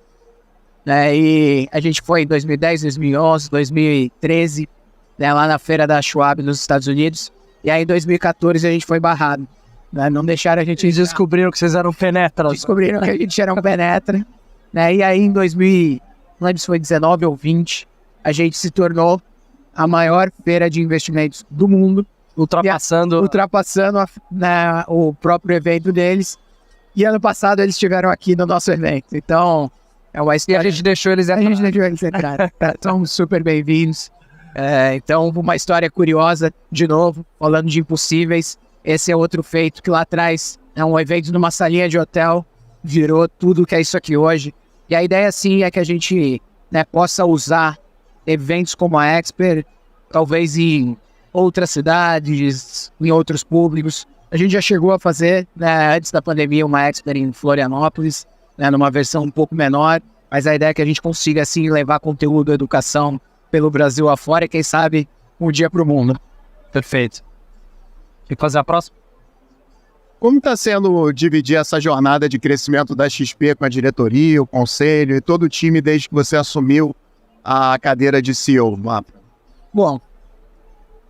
E a gente foi em 2010, 2011, 2013, né, lá na feira da Schwab nos Estados Unidos. E aí em 2014 a gente foi barrado. Né, não deixaram a gente... Eles descobriram que vocês eram penetra. Descobriram que a gente era um penetra. Né, e aí em 2000, não lembro se foi 19 ou 20, a gente se tornou a maior feira de investimentos do mundo, ultrapassando o próprio evento deles. E ano passado eles estiveram aqui no nosso evento. Então, é uma história... E a gente deixou eles entrar. São super bem-vindos. Então, uma história curiosa, de novo, falando de impossíveis. Esse é outro feito que lá atrás é um evento numa salinha de hotel, virou tudo que é isso aqui hoje. E a ideia, sim, é que a gente, né, possa usar eventos como a Expert, talvez em outras cidades, em outros públicos. A gente já chegou a fazer, né, antes da pandemia, uma Expert em Florianópolis, né, numa versão um pouco menor. Mas a ideia é que a gente consiga, assim, levar conteúdo, educação pelo Brasil afora e, quem sabe, um dia para o mundo. Perfeito. E fazer a próxima? Como está sendo dividir essa jornada de crescimento da XP com a diretoria, o conselho e todo o time desde que você assumiu a cadeira de CEO, Mafra? Bom,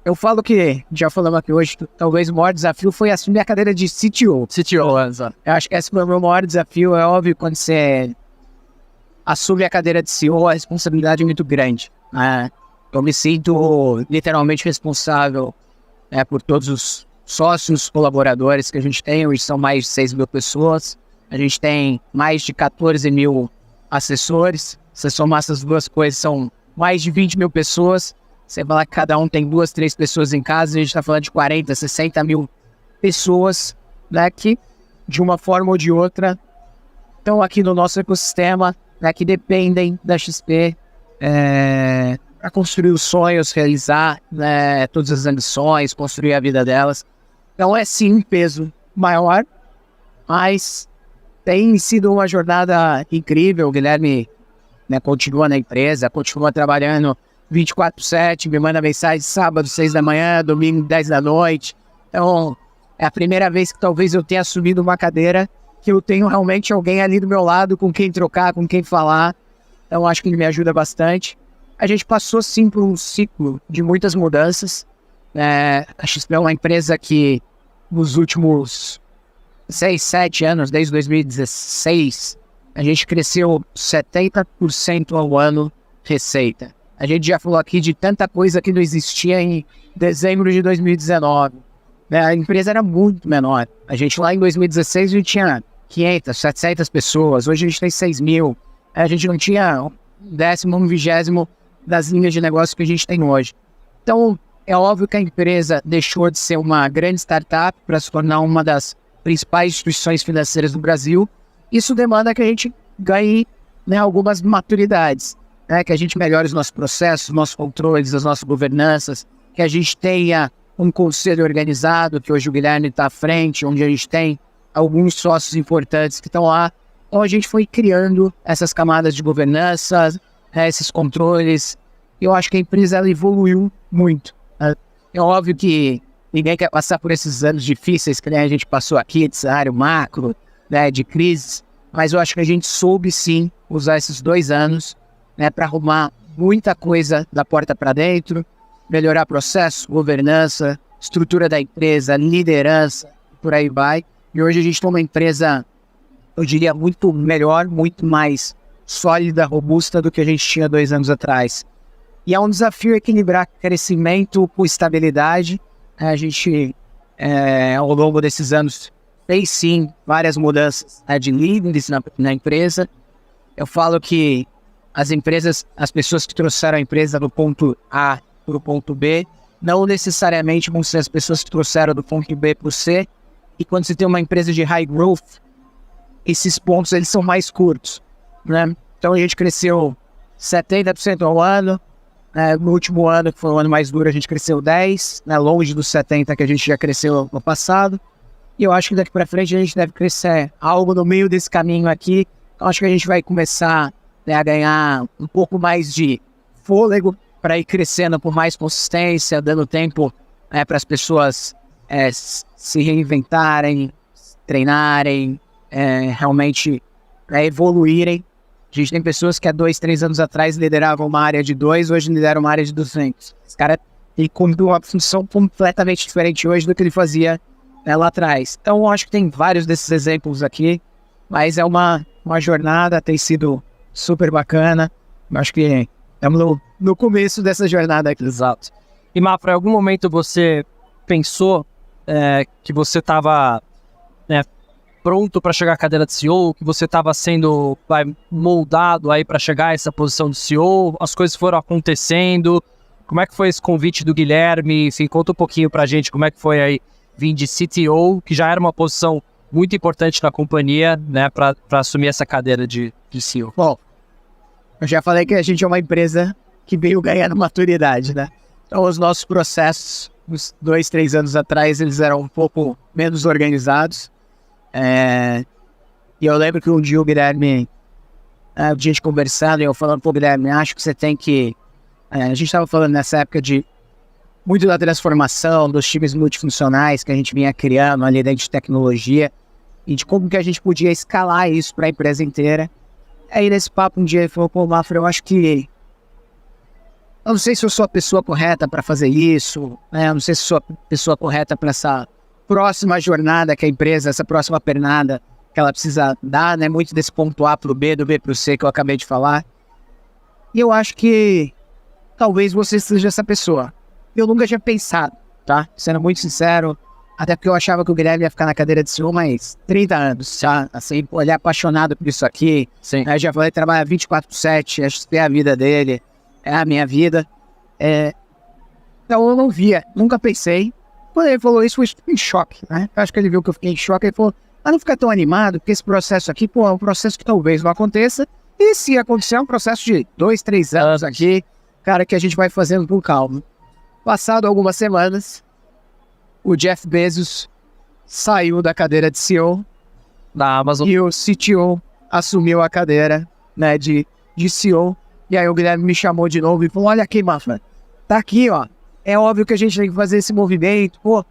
eu falo que, já falamos aqui hoje, talvez o maior desafio foi assumir a cadeira de CTO. exato. Eu acho que esse foi o meu maior desafio. É óbvio, quando você assume a cadeira de CEO, a responsabilidade é muito grande. Eu me sinto literalmente responsável por todos os sócios, colaboradores que a gente tem. Hoje são mais de 6 mil pessoas. A gente tem mais de 14 mil assessores. Se somar essas duas coisas, são mais de 20 mil pessoas. Você falar que cada um tem 2, 3 pessoas em casa, a gente está falando de 40, 60 mil pessoas, né, que de uma forma ou de outra estão aqui no nosso ecossistema, né, que dependem da XP para construir os sonhos, realizar, né, todas as ambições, construir a vida delas. Então é sim um peso maior, mas tem sido uma jornada incrível. O Guilherme, né, continua na empresa, continua trabalhando 24/7, me manda mensagem sábado, 6 da manhã, domingo, 10 da noite. Então, é a primeira vez que talvez eu tenha assumido uma cadeira que eu tenho realmente alguém ali do meu lado com quem trocar, com quem falar. Então, acho que ele me ajuda bastante. A gente passou, sim, por um ciclo de muitas mudanças. A XP é uma empresa que, nos últimos 6, 7 anos, desde 2016, a gente cresceu 70% ao ano receita. A gente já falou aqui de tanta coisa que não existia em dezembro de 2019. A empresa era muito menor. A gente lá em 2016 a gente tinha 500, 700 pessoas. Hoje a gente tem 6 mil. A gente não tinha um 10º, um 20º das linhas de negócio que a gente tem hoje. Então, é óbvio que a empresa deixou de ser uma grande startup para se tornar uma das principais instituições financeiras do Brasil. Isso demanda que a gente ganhe, né, algumas maturidades. Que a gente melhore os nossos processos, os nossos controles, as nossas governanças, que a gente tenha um conselho organizado, que hoje o Guilherme está à frente, onde a gente tem alguns sócios importantes que estão lá. Então a gente foi criando essas camadas de governança, esses controles. Eu acho que a empresa ela evoluiu muito. É óbvio que ninguém quer passar por esses anos difíceis que, né, a gente passou aqui, de cenário macro, né, de crises, mas eu acho que a gente soube sim usar esses 2 anos, né, para arrumar muita coisa da porta para dentro, melhorar processo, governança, estrutura da empresa, liderança, por aí vai. E hoje a gente tem uma empresa, eu diria, muito melhor, muito mais sólida, robusta do que a gente tinha 2 anos atrás. E é um desafio equilibrar crescimento com estabilidade. A gente, ao longo desses anos, fez sim várias mudanças de líderes na empresa. Eu falo que as pessoas que trouxeram a empresa do ponto A para o ponto B, não necessariamente vão ser as pessoas que trouxeram do ponto B para o C. E quando você tem uma empresa de high growth, esses pontos eles são mais curtos, né? Então a gente cresceu 70% ao ano. No último ano, que foi o ano mais duro, a gente cresceu 10%, né, longe dos 70% que a gente já cresceu no passado. E eu acho que daqui para frente a gente deve crescer algo no meio desse caminho aqui. Então acho que a gente vai começar, né, a ganhar um pouco mais de fôlego para ir crescendo com mais consistência, dando tempo para as pessoas se reinventarem, treinarem, realmente evoluírem. A gente tem pessoas que há 2, 3 anos atrás lideravam uma área de 2, hoje lideram uma área de 200. Esse cara tem uma função completamente diferente hoje do que ele fazia, né, lá atrás. Então eu acho que tem vários desses exemplos aqui, mas é uma jornada, tem sido super bacana. Eu acho que estamos no começo dessa jornada aqui. Exato. E Mafra, em algum momento você pensou que você estava pronto para chegar à cadeira de CEO, que você estava sendo moldado aí para chegar a essa posição de CEO, as coisas foram acontecendo? Como é que foi esse convite do Guilherme? Enfim, conta um pouquinho para a gente como é que foi aí vir de CTO, que já era uma posição muito importante na companhia, né, para assumir essa cadeira de CEO. Bom, eu já falei que a gente é uma empresa que veio ganhando maturidade, né? Então os nossos processos, uns 2, 3 anos atrás, eles eram um pouco menos organizados. E eu lembro que um dia o Guilherme a gente conversando e eu falando, pô, Guilherme, acho que você tem que... a gente estava falando nessa época de muito da transformação dos times multifuncionais que a gente vinha criando ali dentro de tecnologia e de como que a gente podia escalar isso para a empresa inteira. Aí nesse papo um dia ele falou, pô, Mafra, eu acho que... Eu não sei se eu sou a pessoa correta para fazer isso, né? Eu não sei se eu sou a pessoa correta para essa próxima jornada que a empresa, essa próxima pernada que ela precisa dar, né? Muito desse ponto A para o B, do B para o C que eu acabei de falar. E eu acho que talvez você seja essa pessoa. Eu nunca tinha pensado, tá? Sendo muito sincero, até porque eu achava que o Guilherme ia ficar na cadeira de CEO mais 30 anos, tá? Assim, pô, ele é apaixonado por isso aqui. Sim. Aí já falei, trabalha 24/7, acho que é a vida dele, é a minha vida. Então eu não via, nunca pensei. Quando ele falou isso, eu fiquei em choque, né? Eu acho que ele viu que eu fiquei em choque, ele falou, mas não fica tão animado, porque esse processo aqui, pô, é um processo que talvez não aconteça. E se acontecer, é um processo de 2, 3 anos aqui, cara, que a gente vai fazendo com calma. Passado algumas semanas, o Jeff Bezos saiu da cadeira de CEO Da Amazon. e o CTO assumiu a cadeira, né, de CEO. E aí o Guilherme me chamou de novo e falou, olha aqui, Mafra, tá aqui, ó. É óbvio que a gente tem que fazer esse movimento, pô.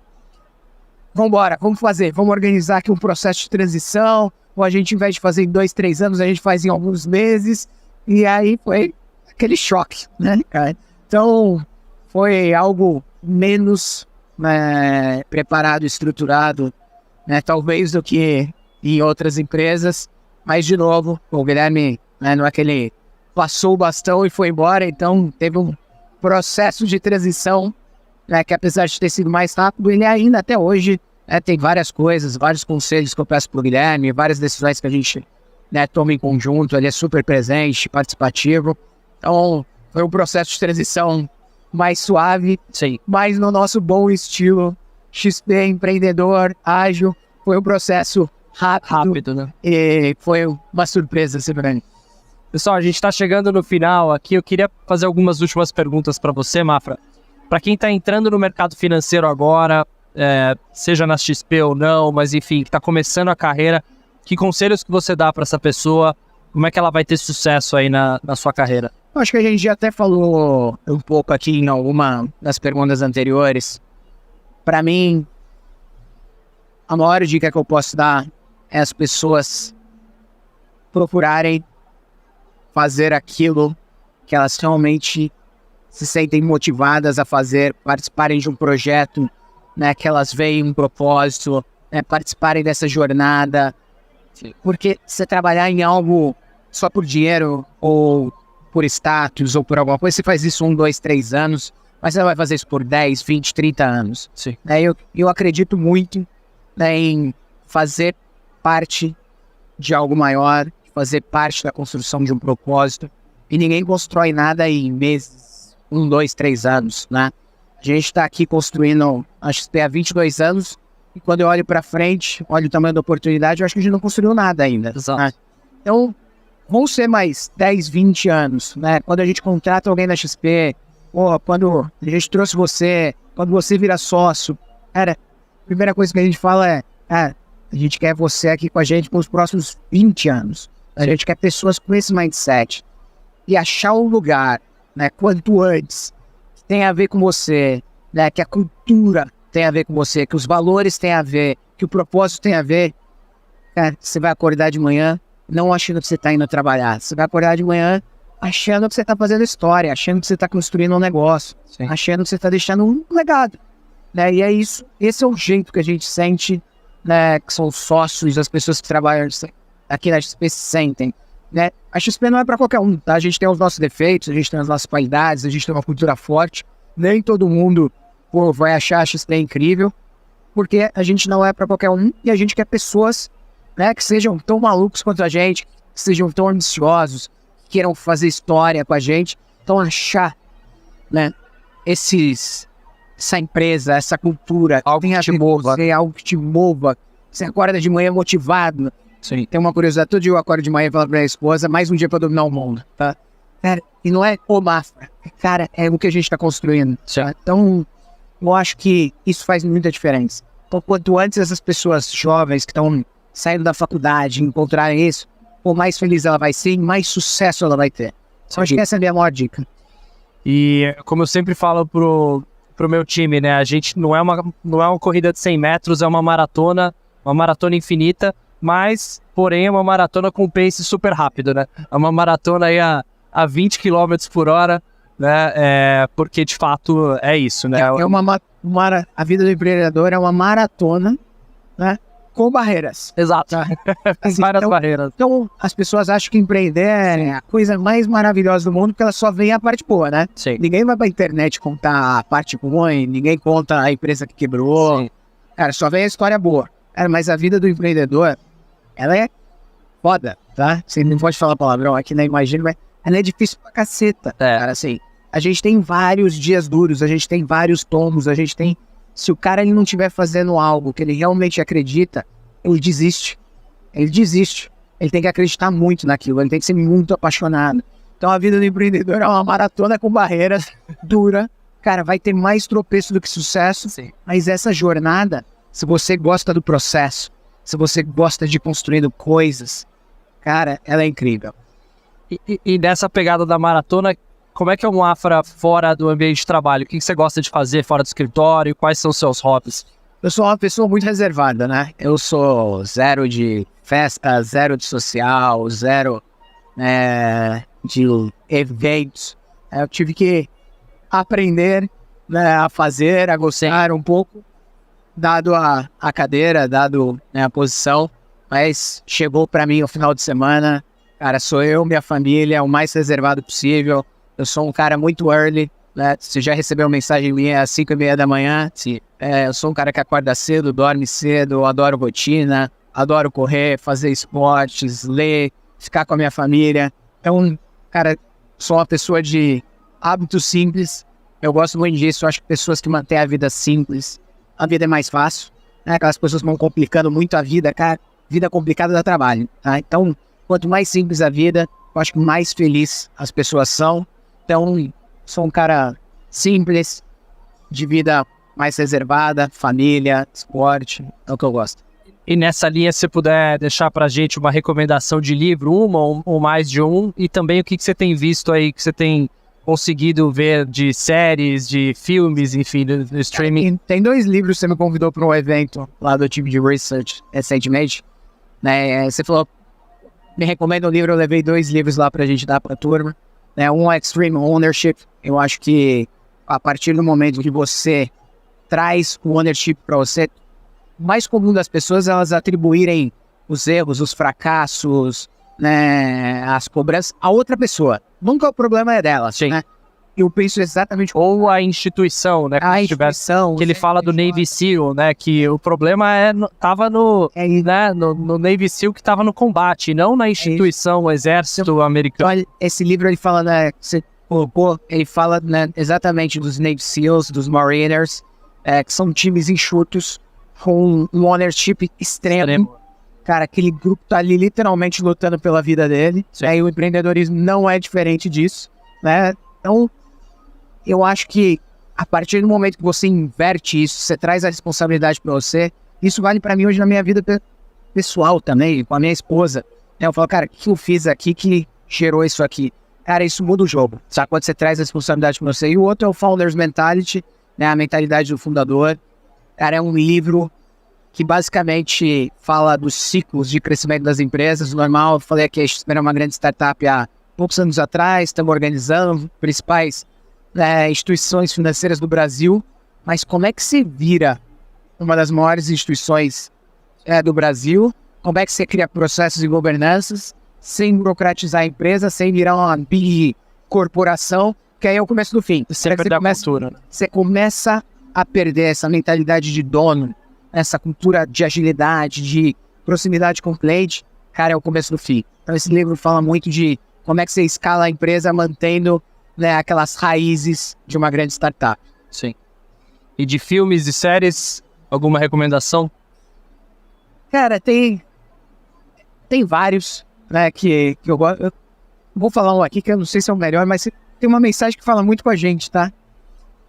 Vambora, vamos fazer. Vamos organizar aqui um processo de transição. Ou a gente, ao invés de fazer em 2, 3 anos, a gente faz em alguns meses. E aí foi aquele choque, né, cara? Então, foi algo menos preparado, estruturado, né, talvez do que em outras empresas. Mas, de novo, o Guilherme, né, não é que ele passou o bastão e foi embora. Então, teve um processo de transição, né, que apesar de ter sido mais rápido, ele ainda até hoje tem várias coisas, vários conselhos que eu peço pro Guilherme, várias decisões que a gente, né, toma em conjunto. Ele é super presente, participativo. Então, foi um processo de transição mais suave, Sim. mas no nosso bom estilo XP, empreendedor, ágil. Foi um processo rápido, né? E foi uma surpresa, Severani. Pessoal, a gente está chegando no final aqui. Eu queria fazer algumas últimas perguntas para você, Mafra. Para quem está entrando no mercado financeiro agora, seja na XP ou não, mas enfim, que está começando a carreira, que conselhos que você dá para essa pessoa? Como é que ela vai ter sucesso aí na sua carreira? Eu acho que a gente já até falou um pouco aqui em alguma das perguntas anteriores. Para mim, a maior dica que eu posso dar é as pessoas procurarem fazer aquilo que elas realmente se sentem motivadas a fazer, participarem de um projeto, né, que elas veem um propósito, né, participarem dessa jornada. Porque você trabalhar em algo só por dinheiro ou por status ou por alguma coisa, você faz isso 1, 2, 3 anos, mas você não vai fazer isso por 10, 20, 30 anos. Sim. Eu acredito muito, né, em fazer parte de algo maior, fazer parte da construção de um propósito. E ninguém constrói nada em meses, 1, 2, 3 anos, né? A gente está aqui construindo a XP há 22 anos, e quando eu olho para frente, olho o tamanho da oportunidade, eu acho que a gente não construiu nada ainda. Exato. Né? Então, vão ser mais 10, 20 anos, né? Quando a gente contrata alguém da XP, quando a gente trouxe você, quando você vira sócio, cara, a primeira coisa que a gente fala é, a gente quer você aqui com a gente pelos próximos 20 anos. A gente quer pessoas com esse mindset. E achar um lugar, né, quanto antes, que tem a ver com você, né, que a cultura tem a ver com você, que os valores têm a ver, que o propósito tem a ver. Cara, você vai acordar de manhã não achando que você está indo trabalhar. Você vai acordar de manhã achando que você está fazendo história, achando que você está construindo um negócio, Sim. achando que você está deixando um legado. Né? E é isso, esse é o jeito que a gente sente, né, que são os sócios, as pessoas que trabalham aqui na XP se sentem. Né? A XP não é para qualquer um, tá? A gente tem os nossos defeitos, a gente tem as nossas qualidades, a gente tem uma cultura forte. Nem todo mundo vai achar a XP incrível, porque a gente não é para qualquer um e a gente quer pessoas, né, que sejam tão malucos quanto a gente, que sejam tão ambiciosos, que queiram fazer história com a gente. Então achar, né, essa empresa, essa cultura, algo que te mova, algo que te mova, você acorda de manhã motivado. Sim. Tem uma curiosidade, todo dia eu acordo de manhã e falo pra minha esposa, mais um dia pra dominar o mundo, tá? Cara, e não é o Mafra, cara, é o que a gente tá construindo. Tá? Então, eu acho que isso faz muita diferença. Então, quanto antes essas pessoas jovens que estão saindo da faculdade encontrarem isso, ou mais feliz ela vai ser e mais sucesso ela vai ter. Então, acho que essa é a minha maior dica. E como eu sempre falo pro meu time, né? A gente não é uma corrida de 100 metros, é uma maratona infinita, mas, porém, é uma maratona com pace super rápido, né? É uma maratona aí a 20 km por hora, né? Porque, de fato, é isso, né? A vida do empreendedor é uma maratona, né? Com barreiras. Exato. Assim, Várias barreiras. Então, as pessoas acham que empreender é a coisa mais maravilhosa do mundo, porque ela só vê a parte boa, né? Sim. Ninguém vai pra internet contar a parte ruim, ninguém conta a empresa que quebrou. Sim. Cara, só vem a história boa. Cara, mas a vida do empreendedor, ela é foda, tá? Você não pode falar palavrão aqui, né? Imagina, mas ela é difícil pra caceta. Cara, assim, a gente tem vários dias duros, a gente tem vários tombos, a gente tem... Se o cara ele não estiver fazendo algo que ele realmente acredita, ele desiste. Ele desiste. Ele tem que acreditar muito naquilo, ele tem que ser muito apaixonado. Então a vida do empreendedor é uma maratona com barreiras dura. Cara, vai ter mais tropeço do que sucesso. Sim. Mas essa jornada, se você gosta do processo, se você gosta de construindo coisas, cara, ela é incrível. E nessa pegada da maratona, como é que é um Mafra fora do ambiente de trabalho? O que você gosta de fazer fora do escritório? Quais são os seus hobbies? Eu sou uma pessoa muito reservada, né? Eu sou zero de festa, zero de social, zero de eventos. Eu tive que aprender, né, a fazer, a gostar um pouco, dado a cadeira, dado, né, a posição. Mas chegou para mim o final de semana, cara, sou eu, minha família, o mais reservado possível. Eu sou um cara muito early, né? Você já recebeu mensagem minha às 5:30 da manhã? Sim. Eu sou um cara que acorda cedo, dorme cedo, adoro rotina, adoro correr, fazer esportes, ler, ficar com a minha família. Então, cara, sou uma pessoa de hábitos simples. Eu gosto muito disso. Eu acho que pessoas que mantêm a vida simples, a vida é mais fácil, né? Aquelas pessoas que vão complicando muito a vida, cara, vida complicada dá trabalho, tá? Então, quanto mais simples a vida, eu acho que mais feliz as pessoas são. Então, sou um cara simples, de vida mais reservada, família, esporte, é o que eu gosto. E nessa linha, se você puder deixar pra gente uma recomendação de livro, uma ou mais de um, e também o que você tem visto aí, que você tem conseguido ver de séries, de filmes, enfim, do streaming. Tem 2 livros que você me convidou para um evento lá do time de research recentemente, né? Você falou, me recomenda um livro, eu levei 2 livros lá pra gente dar pra turma. Um é Extreme Ownership. Eu acho que a partir do momento que você traz o ownership para você, o mais comum das pessoas é elas atribuírem os erros, os fracassos, né, as cobranças a outra pessoa. Nunca o problema é dela, né? Eu penso exatamente... Ou a instituição, né? A instituição. Que ele fala do Navy SEAL, né? Que o problema tava no Navy SEAL que tava no combate, não na instituição, o exército americano. Então, esse livro ele fala, né? Você colocou, ele fala, né, exatamente dos Navy SEALs, dos Mariners, que são times enxutos, com um ownership extremo. Cara, aquele grupo tá ali literalmente lutando pela vida dele. E o empreendedorismo não é diferente disso, né? Então, eu acho que a partir do momento que você inverte isso, você traz a responsabilidade para você, isso vale para mim hoje na minha vida pessoal também, com a minha esposa. Eu falo, cara, o que eu fiz aqui que gerou isso aqui? Cara, isso muda o jogo, sabe? Quando você traz a responsabilidade para você. E o outro é o Founder's Mentality, né? A mentalidade do fundador. Cara, é um livro que basicamente fala dos ciclos de crescimento das empresas. Normal, eu falei que a XP era uma grande startup há poucos anos atrás, estamos organizando principais instituições financeiras do Brasil, mas como é que você vira uma das maiores instituições do Brasil? Como é que você cria processos e governanças sem burocratizar a empresa, sem virar uma big corporação, que aí é o começo do fim. Você começa a perder essa mentalidade de dono, essa cultura de agilidade, de proximidade com o cliente, cara, é o começo do fim. Então esse livro fala muito de como é que você escala a empresa mantendo, né, aquelas raízes de uma grande startup. Sim. E de filmes e séries, alguma recomendação? Cara, tem vários, né, que eu gosto. Eu vou falar um aqui que eu não sei se é o melhor, mas tem uma mensagem que fala muito com a gente, tá?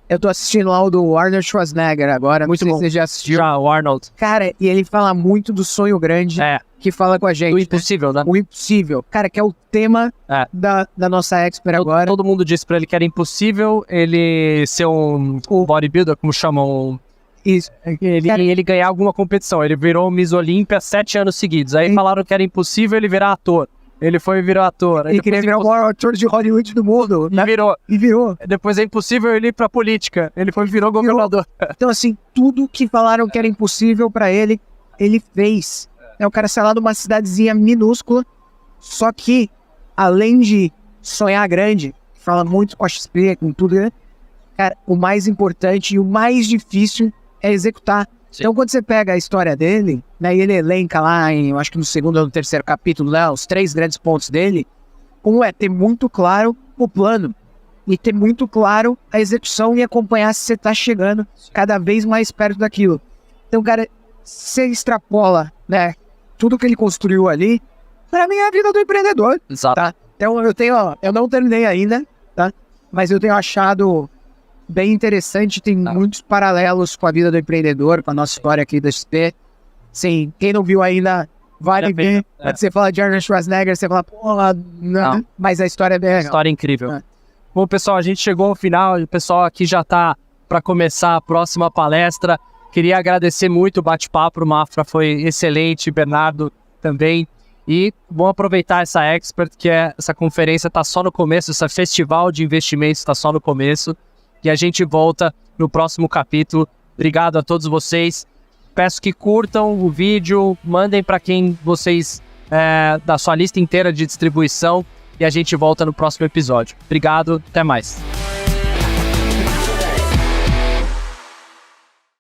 Eu tô assistindo lá o do Arnold Schwarzenegger agora. Muito bom. Você já assistiu? Já, o Arnold. Cara, e ele fala muito do sonho grande que fala com a gente. Do impossível, né? O impossível. Cara, que é o tema É. da nossa expert agora. Todo mundo disse pra ele que era impossível ele ser um bodybuilder, como chamam, Isso. ele ganhar alguma competição. Ele virou Miss Olímpia 7 anos seguidos. Aí falaram que era impossível ele virar ator. Ele foi e virou ator. Aí Ele queria virar o maior ator de Hollywood do mundo. E virou. E virou. Depois é impossível ele ir pra política. Ele foi e virou governador. Então, assim, tudo que falaram que era impossível pra ele, ele fez. O cara saiu lá de uma cidadezinha minúscula, só que, além de sonhar grande, fala muito com a XP, com tudo, né? Cara, o mais importante e o mais difícil é executar. Sim. Então, quando você pega a história dele, né, e ele elenca lá, eu acho que no segundo ou no terceiro capítulo, né, os 3 grandes pontos dele, um é ter muito claro o plano e ter muito claro a execução e acompanhar se você está chegando cada vez mais perto daquilo. Então, cara, você extrapola, né, tudo que ele construiu ali, para mim é a vida do empreendedor. Exato. Tá? Então, eu não terminei ainda, tá? Mas eu tenho achado bem interessante, tem muitos paralelos com a vida do empreendedor, com a nossa história aqui da XP. Sim, quem não viu ainda, vale ver. Quando você fala de Arnold Schwarzenegger, você fala, porra, não. Mas a história é bem legal. História incrível. É. Bom, pessoal, a gente chegou ao final. O pessoal aqui já tá para começar a próxima palestra. Queria agradecer muito o bate-papo. O Mafra foi excelente, Bernardo também. E vamos aproveitar essa Expert, que essa conferência está só no começo, esse festival de investimentos está só no começo. E a gente volta no próximo capítulo. Obrigado a todos vocês. Peço que curtam o vídeo, mandem para quem vocês, da sua lista inteira de distribuição. E a gente volta no próximo episódio. Obrigado, até mais.